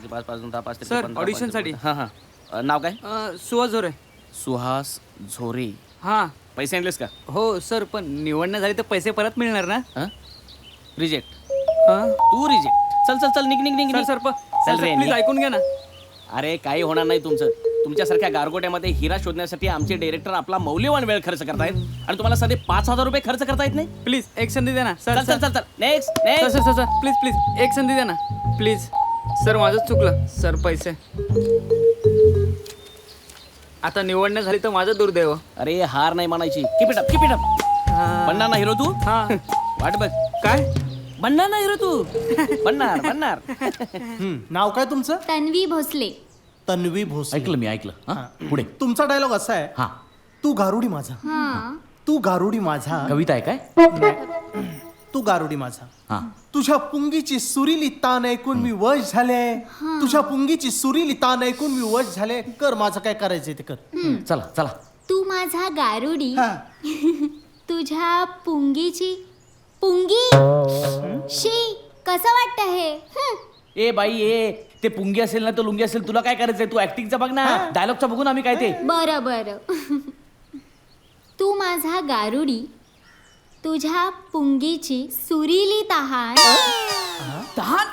5 5 2 10 5 sir, ऑडिशनसाठी. हां हां नाव काय? सुहास झोरे. सुहास झोरे. हां. पैसे आणलेस का? हो सर, पण निवड नाही झाली तर पैसे परत मिळणार ना? रिजेक्ट. हां. तू रिजेक्ट. चल चल चल निघ निघ निघ सर निघ. सर चल रे, प्लीज निघ. ऐकून घ्या ना. अरे काही होणार नाही तुमचं. तुमच्यासारख्या गारगोट्यामध्ये हिरा शोधण्यासाठी आमचे डायरेक्टर आपला मौल्यवान वेळ खर्च करतायत आणि तुम्हाला साधे 5,000 रुपये खर्च करता येत नाही. प्लीज एक संधी द्या ना. चल सर चल चल चल next sir next. Sir sir please please एक संधी द्या ना प्लीज. सर माझंच चुकलं सर, पैसे आता निवड नाही झाली तर माझं दुर्दैव. अरे हार नाही मानायची. Keep it up keep it up. बनणार ना हिरो तू? हां. वाट बघ. काय बनणार ना हिरो तू? बनणार बनणार. नाव काय तुमचं? तन्वी भोसले. तन्वी भोसले. ऐकलं मी ऐकलं. हां पुढे. तुमचा डायलॉग असा आहे, हां तू गारुडी माझा, हां. तू गारुडी माझा, कविता आहे काय? तू गारुडी माझा. हां तुझ्या पुंगीची सुरीली तान ऐकून मी वश झाले. तुझ्या पुंगीची सुरीली तान ऐकून मी वश झाले. कर माझं काय करायचंय ते कर. चला चला. तू माझा गारुडी, हा. तुझ्या पुंगीची पुंगी. शी कसं वाटतं हे? ए बाई ए ते पुंगी असेल ना तर लुंगी असेल, तुला काय करायचंय? तू ऍक्टिंगचा बघ ना, डायलॉगचा बघून आम्ही काय ते. बरं बरं. तू माझा गारुडी, तुझ्या पुंगीची सुरीली तहान. तान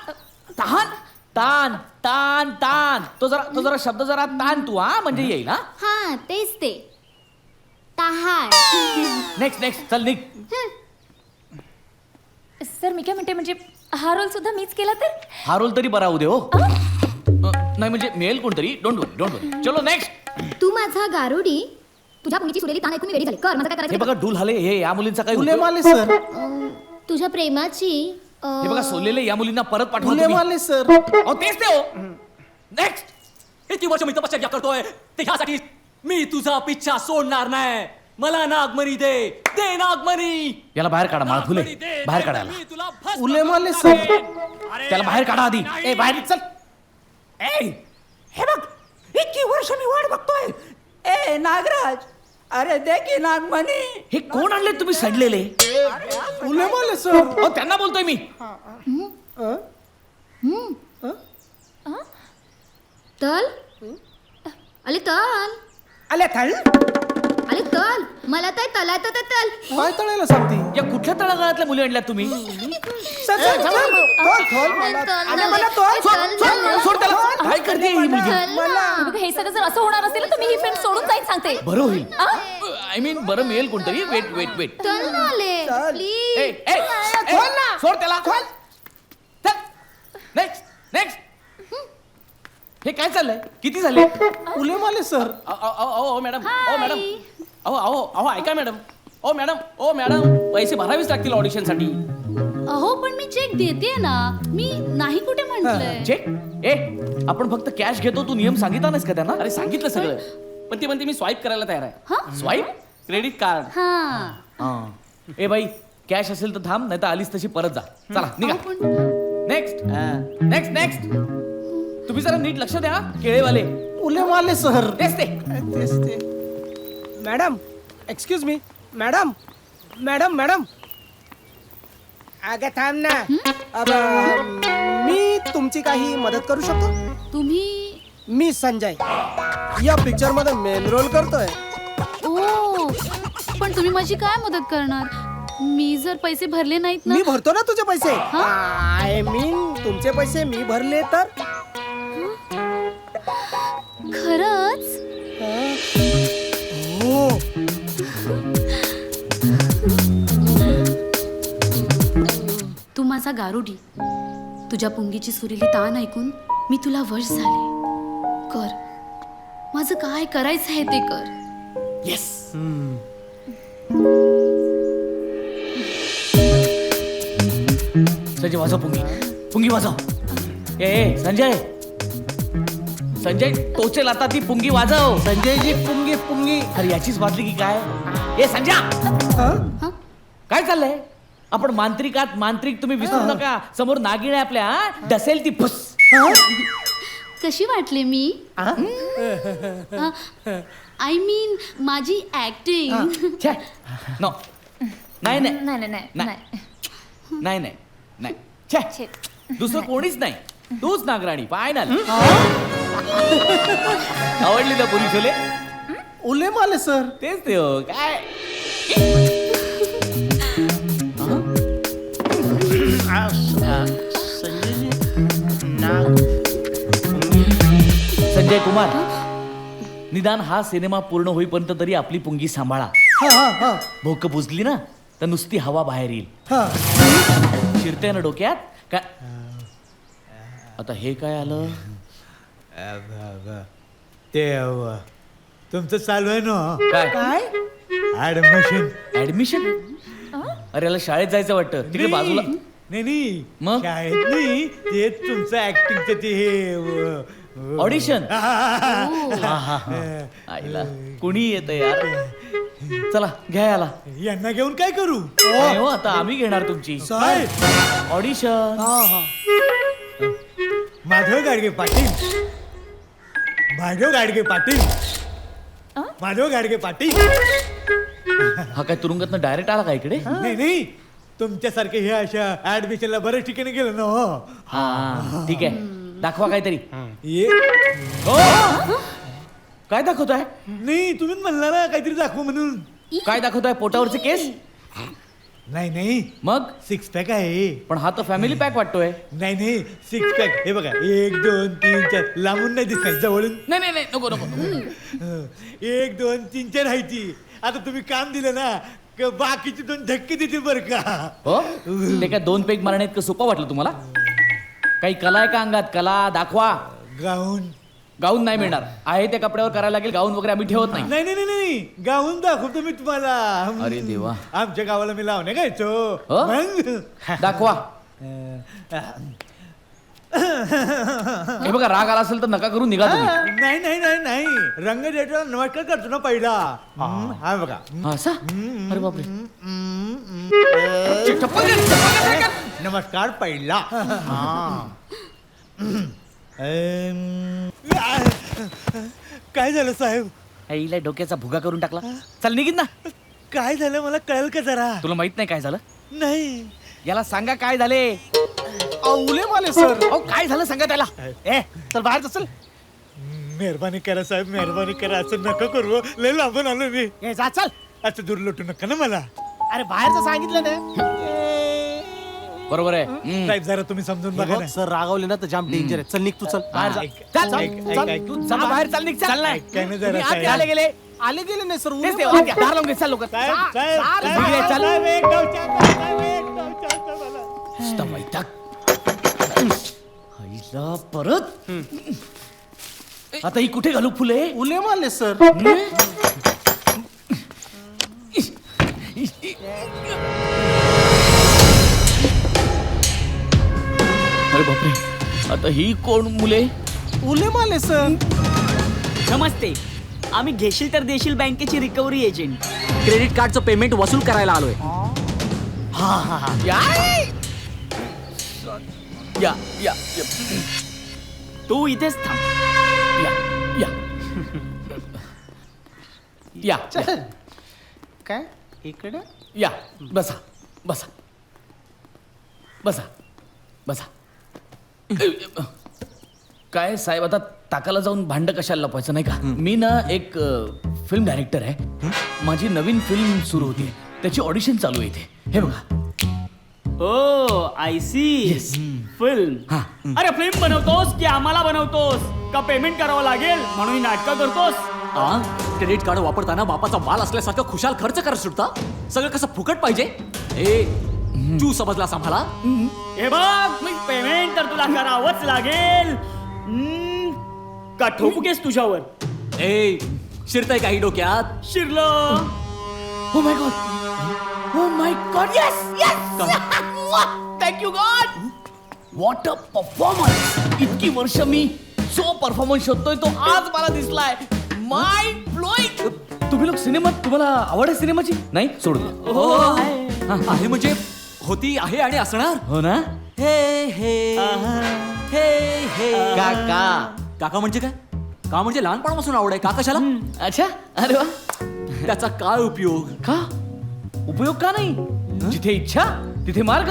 तान तान तान तान. तो जरा शब्द जरा तान तू हा म्हणजे येईल हा. हा तेच ते तहान. नेक्स्ट नेक्स्ट चल निघ. सर मी काय म्हणते, म्हणजे हा रोल सुद्धा मीच केला तर? हा रोल तरी बरा होऊ दे हो. नाही म्हणजे मिळेल कोणतरी. डोंट वरी डोंट वरी. चलो नेक्स्ट. तू माझा गारुडी, तुझ्या पुंगीची सुरीली तान ऐकून मी रेडी झाले. कर माझं काय हे करायचं? बघा डूल हाले हे या मुलींचा काय फुले होतं? माले सर. तुझ्या प्रेमाची हे बघा सोललेले या मुलींना परत पाठवा फुले तुम्ही. माले सर. अहो तेच ते हो. नेक्स्ट. किती वर्ष मी तपश्चर्या करतोय ते ह्यासाठी. मी तुझा पिच्छा सोडणार नाही. मला नागमणी दे, दे नागमणी. याला बाहेर काढा. माळ फुले नागमणी दे, बाहेर दे, काढायला. मी तुला भस्म फुले माले करून सर. टाकेन. अरे त्याला बाहेर काढा आधी. नाही. ए बाहेर चल. ए, हे बघ इतकी वर्ष मी वाट बघतोय. ए नागराज, अरे दे की नागमणी. हे कोण आणले तुम्ही सडलेले? फुले माले सर. अहो त्यांना बोलतोय मी. तल अले तल आले थळ. अरे तल मला तर तला तर तल. काय तळायला सांगते? या कुठल्या तळागाळातल्या मुली आणल्यात तुम्ही? Sir, sir, sir. तोल, तोल मला. आणि मला तोल. सोड त्याला. काय करते ही मुलगी? बघा, हे सगळं जर असं होणार असेल ना, तर मी ही फिल्म सोडून जाईन सांगते. बरं होईल. आय मीन बरं मिळेल कोणतरी. Wait wait wait. तल ना आले ए प्लीज. ए सोड त्याला. Next next. हे काय चाललंय? किती झाले? फुले माले सर. अहो मॅडम. ओ मॅडम. अहो ऐका मॅडम. ओ मॅडम पैसे भरावेच लागतील ऑडिशनसाठी. अहो पण मी चेक देते ना, मी नाही कुठे म्हटलंय. चेक. ए आपण फक्त कॅश घेतो. तू नियम सांगितला नाहीस का त्यांना? अरे सांगितलं सगळं. पण ती म्हणते मी स्वाईप करायला तयार आहे. Swipe credit card. हा. ए बाई कॅश असेल तर थांब, नाही तर आलीस तशी परत जा. चला निघा. Next next next. तुम्ही जरा नीट लक्ष द्या केळेवाले. फुले माले सर. तेच ते. तेच ते. Madam excuse me. Madam madam madam अगं थांब ना. अब मी तुमची काही मदत करू शकतो? तुम्ही मी संजय या पिक्चर मध्ये मेन रोल करतोय. ओ पण तुम्ही माझी काय मदत करणार? मी जर पैसे भरले नाहीत ना? मी भरतो ना तुझे पैसे. आय मीन तुमचे पैसे मी भरले तर. खरंच? हो. तू माझा गारुडी, तुझ्या पुंगीची सुरीली तान ऐकून मी तुला वश झाले. कर माझं काय करायचं आहे ते कर. येस. संजय वाजव पुंगी. पुंगी वाजव. ए संजय. संजय टोचेल आता ती पुंगी वाजव. संजयजी पुंगी पुंगी. अरे याचीच वाजली की काय? ए संजय काय चाललंय? आपण मांत्रिकात मांत्रिक. तुम्ही विसरू नका. समोर नागिण आहे आपल्या. डसेल ती फुस. कशी वाटले मी? आय मीन माझी ऍक्टिंग. नो नाही नाही नाही नाही नाही नाही नाही नाही छे दुसरं कोणीच नाही. तूच नागराणी फायनल. आवडली ना पोरी छोले? उले माले सर. तेच ते हो काय. संजय कुमार, निदान हा सिनेमा पूर्ण होईपर्यंत तरी आपली पुंगी सांभाळा. भोक बुजली ना तर नुसती हवा बाहेर येईल. शिरते ना डोक्यात काय. आता हे काय आलं? ते तुमचं चालू आहे ना काय ऍडमिशन. ऍडमिशन? अरे याला शाळेत जायचं वाटतं. तिकडे बाजूला. नाही मग? शाळेत नाही ते तुमचं ऍक्टिंगचं ते हे ऑडिशन. आईला कुणी येतं यार. चला घ्या याला. यांना घेऊन काय करू नाही हो, आता आम्ही घेणार तुमची काय ऑडिशन. माधव गाडगे पाटील. माधव गाडगे पाटील. माधव गाडगे पाटील. हा काय तुरुंगातनं डायरेक्ट आला का इकडे? नाही तुमच्यासारखे हे अशा ऍडमिशनला बऱ्याच ठिकाणी गेलं ना हो. हा ठीक आहे, दाखवा काहीतरी. ये हो काय दाखवताय? नाही तुम्हीच म्हणला ना काहीतरी दाखवू म्हणून. काय दाखवताय? पोटावरचे केस? नाही मग सिक्स पॅक आहे. पण हा तर फॅमिली पॅक वाटतोय. नाही सिक्स पॅक हे बघा 1 2 3 4 लांबून नाही दिसणार जवळून. नाही नको नको. 1 2 3 4 राहायची. आता तुम्ही काम दिलं ना का बाकीची 2 धक्के देतील बरं का. हो ते काय 2 पेग मारण्यात का सोपं वाटलं तुम्हाला? काही कला आहे का अंगात? कला दाखवा. गाऊन. गाऊन नाही मिळणार. आहे त्या कपड्यावर करायला लागेल. गाऊन वगैरे आम्ही ठेवत नाही. नाही गाऊन दाखवतो मी तुम्हाला. अरे देवा. आमच्या गावाला मी लावणे गायचो. हो? मग? दाखवा. हे बघा राग आला असेल तर नका करून निघा तुम्ही. नाही रंग देतो नमस्कार करतो ना पहिला. हा बघा. असा? अरे बापरे. नमस्कार पहिला. काय झालं साहेब? आईला डोक्याचा भुगा करून टाकला. चल निघित ना. काय झालं मला कळेल का जरा? तुला माहित नाही काय झालं? नाही. याला सांगा काय झाले. उले माले सर. अहो काय झालं सांगा त्याला. चल बाहेर चल. मेहरबानी करा साहेब मेहरबानी करा. असं नका करू. लय लांबून आलो मी. जा चल. असं दूर लोटू नका ना मला. अरे बाहेरचं सांगितलं ना. बरोबर आहे. साहेब जरा तुम्ही समजून बघा ना. सर रागावले ना तर जाम डेंजर आहे. चल निघ तू. चल बाहेर जा. चल, चल, ऐक. तू जा बाहेर. चल निघ. चल नाही. काय नाही जरा तुम्ही आत साहेब. आले गेले. आले गेले नाही सर. तेच ते, आत घ्या. दार लावून घे. चल लवकर. साहेब साहेब जा, साहेब, निघ रे, चल. साहेब, एक गाव चहा, साहेब, एक गाव चहा द्या मला. नुसता वैताग. आईला परत. आता ही कुठे घालू फुले? उले माले सर. अरे बापरे. आता ही कोण मुले? उले माले सर. नमस्ते, आम्ही घेशील तर देशील बँकेची रिकव्हरी एजंट. क्रेडिट कार्डचं पेमेंट वसूल करायला आलोय. या या या या. तू इथेच थांब. या या या काय इकडे? या बसा बसा बसा बसा. काय साहेब आता ताकाला जाऊन भांड कशाला लपवायचं नाही का? मी ना एक फिल्म डायरेक्टर आहे. माझी नवीन फिल्म सुरू होती. त्याची ऑडिशन चालू आहे इथे. हे बघा. ओ आय सी. फिल्म. हा. अरे फिल्म बनवतोस की आम्हाला बनवतोस का? पेमेंट करावं लागेल म्हणून ही नाटकं करतोस. क्रेडिट कार्ड वापरताना बापाचा माल असल्यासारखं खुशाल खर्च करत सुटता. सगळं कसं फुकट पाहिजे. तू समजलास आम्हाला? हे बघ मी पेमेंट तर तुला करावंच लागेल. का ठोकूकेस तुझ्यावर? शिरतय काही डोक्यात? शिरलं. Oh my God. Oh my God. Yes yes. Thank you God. What a performance. इतकी वर्ष मी जो परफॉर्मन्स शोधतोय तो आज मला दिसलाय. Mind blowing. तुम्ही लोक सिनेमात, तुम्हाला आवड आहे सिनेमाची? नाही सोडून द्या. हो आहे म्हणजे होती आहे आणि असणार. हो ना. हे हे हे हे. काका. काका म्हणजे काय? का म्हणजे लहानपणापासून आवड आहे. का कशाला? अच्छा. अरे वा. त्याचा काय उपयोग? का उपयोग का नाही? जिथे इच्छा तिथे मार्ग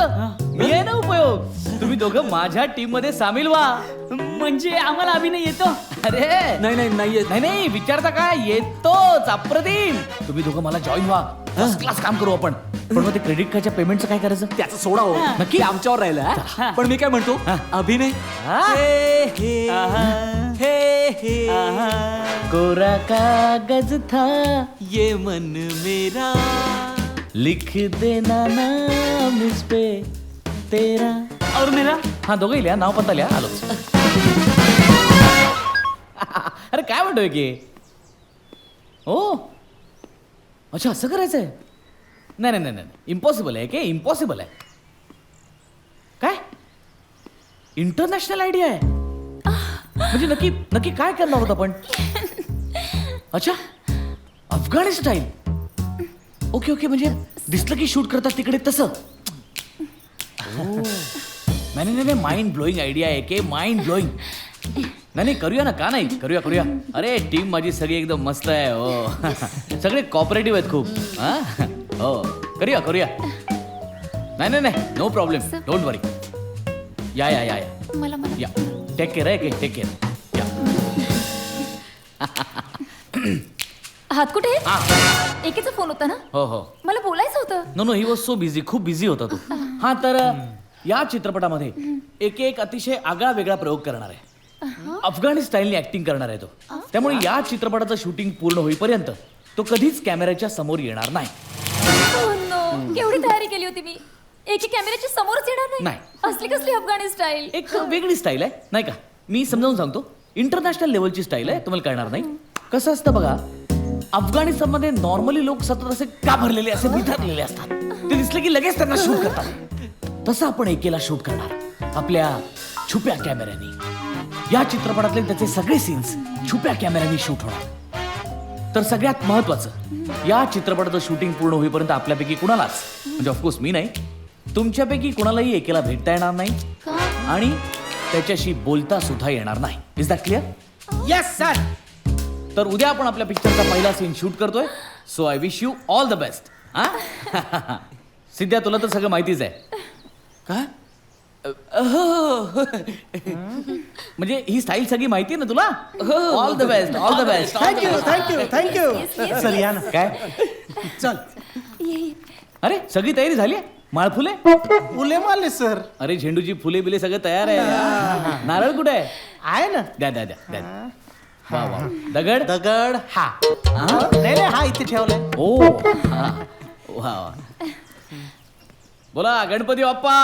मी आहे ना उपयोग. तुम्ही दोघं माझ्या टीम मध्ये सामील व्हा. म्हणजे आम्हाला अभिनय येतो. अरे नाही नाही विचारता काय, येतोच अप्रतिम. तुम्ही दोघं मला जॉईन व्हा, फर्स्ट क्लास काम करू आपण. पण मग ते क्रेडिट कार्डच्या पेमेंटचं काय करायचं? त्याचं सोडा हो, नक्की आमच्यावर राहिलं हा? पण मी काय म्हणतो, अभिनय हा? हे, हे, हे, हे. कोरा कागज था ये मन मेरा लिख देना नाम इस पे तेरा और मेरा हा दोघं लिहा, नाव पत्ता लिहा, आलो. अरे काय म्हणतोय की ओ अच्छा असं करायचंय? नाही नाही नाही इम्पॉसिबल आहे की, इम्पॉसिबल आहे. काय इंटरनॅशनल आयडिया आहे? म्हणजे नक्की नक्की काय करणार होत आपण? अच्छा अफगाणिस्तान. ओके ओके, म्हणजे दिसलं की शूट करतात तिकडे तसं. नाही नाही नाही, माइंड ब्लोईंग आयडिया आहे की, माइंड ब्लोईंग. नाही नाही करूया ना, का नाही, करूया करूया. अरे टीम माझी सगळी एकदम मस्त आहे हो. सगळे कॉपरेटिव्ह आहेत खूप. हा हो करूया करूया. नाही नाही नाही नो प्रॉब्लेम, डोंट वरी. या या या या मला मला या, टेक केअर आहे की, टेक केअर. या हात कुठे? हा एकेचा फोन होता ना, हो हो. मला बोलायचं होतं. No no he was so busy, खूप बिझी होता तू. हा तर या चित्रपटामध्ये एक अतिशय आगळा वेगळा प्रयोग करणार आहे. अफगाणिस्तानने ऍक्टिंग करणार आहे तो. त्यामुळे या चित्रपटाचं शूटिंग पूर्ण होईपर्यंत तो कधीच कॅमेऱ्याच्या समोर येणार नाही. Oh no, केवढी तयारी केली होती मी. एकी कॅमेऱ्याच्या समोरच येणार नाही. असली कसली अफगाणी स्टाईल. एक वेगळी स्टाईल आहे नाही का. मी समजावून सांगतो, इंटरनॅशनल लेवलची स्टाईल आहे, तुम्हाला कळणार नाही. कसं असतं बघा, अफगाणिस्तानमध्ये नॉर्मली लोक सतत असे का भरलेले, असे बिथरलेले असतात. ते दिसले की लगेच त्यांना शूट करतात. तसं आपण एकेला शूट करणार आपल्या छुप्या कॅमेऱ्याने. या चित्रपटातले त्याचे सगळे सीन्स छुप्या कॅमेऱ्याने शूट होणार. तर सगळ्यात महत्वाचं, या चित्रपटाचं शूटिंग पूर्ण होईपर्यंत आपल्यापैकी कुणालाच, म्हणजे ऑफकोर्स मी नाही, तुमच्यापैकी कुणालाही एकेला भेटता येणार नाही आणि त्याच्याशी बोलता सुद्धा येणार नाही. Is that clear? Yes sir. तर उद्या आपण आपल्या पिक्चरचा पहिला सीन शूट करतोय. So I wish you all the best. हा सिद्ध्या, तुला तर सगळं माहितीच आहे. काय म्हणजे ही स्टाईल सगळी माहिती आहे ना तुला? All the best, all the best. Thank you thank you thank you. चल या ना. काय चल. अरे सगळी तयारी झाली आहे? माळफुले फुले मारले सर. अरे झेंडूची फुले बिले सगळं तयार आहे. नारळ कुठे आहे? आहे ना. द्या द्या द्या द्या. वा वा. दगड दगड हा. नाही नाही हा इथे ठेवलाय. ओ हा वा वा. बोला गणपती बाप्पा.